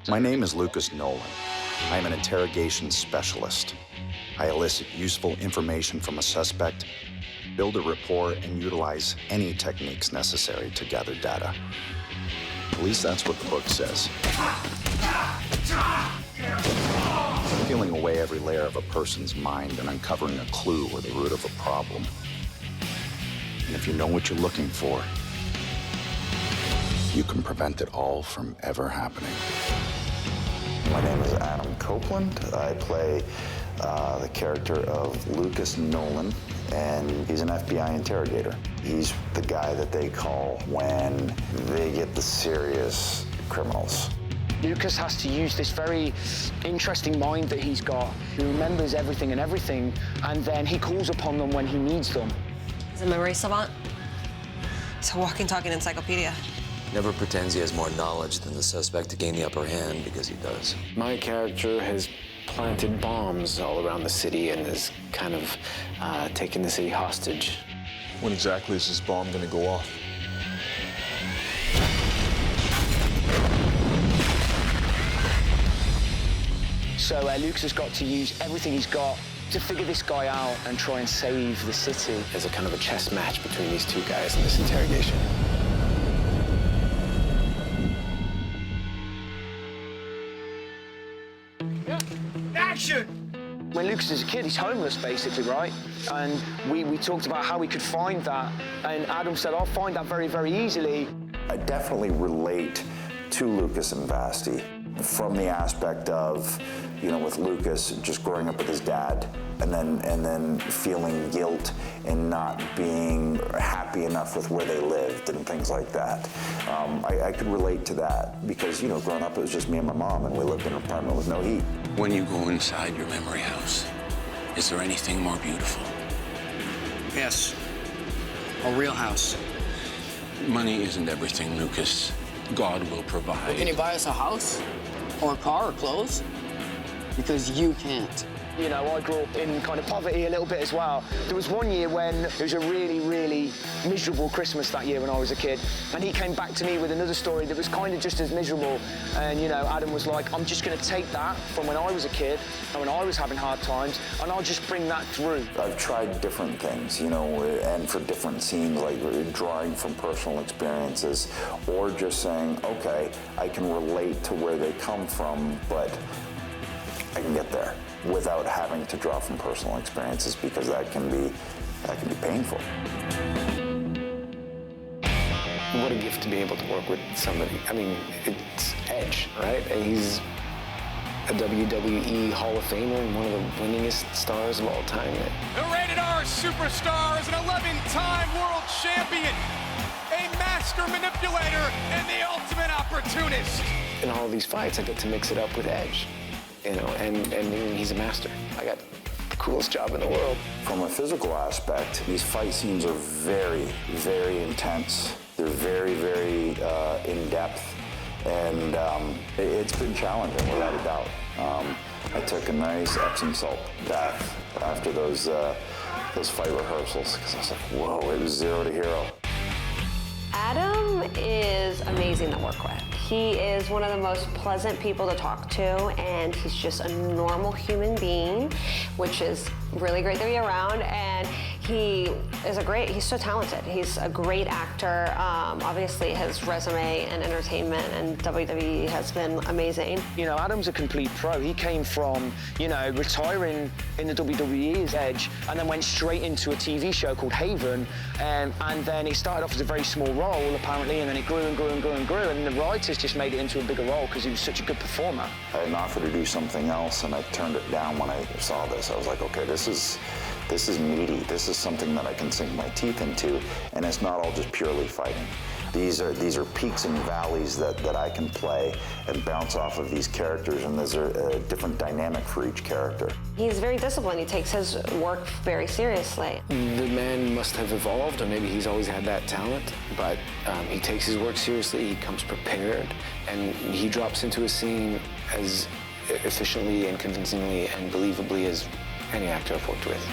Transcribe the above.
My name is Lucas Nolan. I am an interrogation specialist. I elicit useful information from a suspect, build a rapport, and utilize any techniques necessary to gather data. At least that's what the book says. Peeling away every layer of a person's mind and uncovering a clue or the root of a problem. And if you know what you're looking for, you can prevent it all from ever happening. My name is Adam Copeland. I play the character of Lucas Nolan, and he's an FBI interrogator. He's the guy that they call when they get the serious criminals. Lucas has to use this very interesting mind that he's got. He remembers everything, and then he calls upon them when he needs them. He's a memory savant. It's a walking, talking encyclopedia. Never pretends he has more knowledge than the suspect to gain the upper hand, because he does. My character has planted bombs all around the city and has kind of taken the city hostage. When exactly is this bomb going to go off? So Lucas has got to use everything he's got to figure this guy out and try and save the city. There's a kind of a chess match between these two guys in this interrogation. Action! When Lucas is a kid, he's homeless, basically, right? And we talked about how we could find that, and Adam said, I'll find that very, very easily. I definitely relate to Lucas and Vasti from the aspect of, you know, with Lucas just growing up with his dad and then feeling guilt and not being happy enough with where they lived and things like that. I could relate to that because, you know, growing up it was just me and my mom and we lived in an apartment with no heat. When you go inside your memory house, is there anything more beautiful? Yes, a real house. Money isn't everything, Lucas. God will provide. Well, can you buy us a house? Or a car or clothes? Because you can't. You know, I grew up in kind of poverty a little bit as well. There was one year when it was a really, really miserable Christmas that year when I was a kid. And he came back to me with another story that was kind of just as miserable. And, you know, Adam was like, I'm just going to take that from when I was a kid and when I was having hard times, and I'll just bring that through. I've tried different things, you know, and for different scenes, like drawing from personal experiences, or just saying, okay, I can relate to where they come from, but I can get there without having to draw from personal experiences, because that can be painful. What a gift to be able to work with somebody. I mean, it's Edge, right? And he's a WWE Hall of Famer and one of the winningest stars of all time. The rated R superstar is an 11-time world champion, a master manipulator, and the ultimate opportunist. In all of these fights, I get to mix it up with Edge. You know, and he's a master. I got the coolest job in the world. From a physical aspect, these fight scenes are very, very intense. They're very, very in-depth, and it's been challenging, without a doubt. I took a nice Epsom salt bath after those fight rehearsals, because I was like, whoa, it was 0 to hero. Adam is amazing to work with. He is one of the most pleasant people to talk to, and he's just a normal human being, which is really great to be around. And he's so talented. He's a great actor. Obviously, his resume in entertainment and WWE has been amazing. You know, Adam's a complete pro. He came from, you know, retiring in the WWE as Edge, and then went straight into a TV show called Haven, and then he started off as a very small role, apparently, and then it grew and grew and grew and grew, and the writers just made it into a bigger role because he was such a good performer. I had an offer to do something else, and I turned it down when I saw this. I was like, okay, this is meaty. This is something that I can sink my teeth into, and it's not all just purely fighting. These are peaks and valleys that I can play and bounce off of these characters, and there's a different dynamic for each character. He's very disciplined. He takes his work very seriously. The man must have evolved, or maybe he's always had that talent, but he takes his work seriously, he comes prepared, and he drops into a scene as efficiently and convincingly and believably as any actor I've worked with.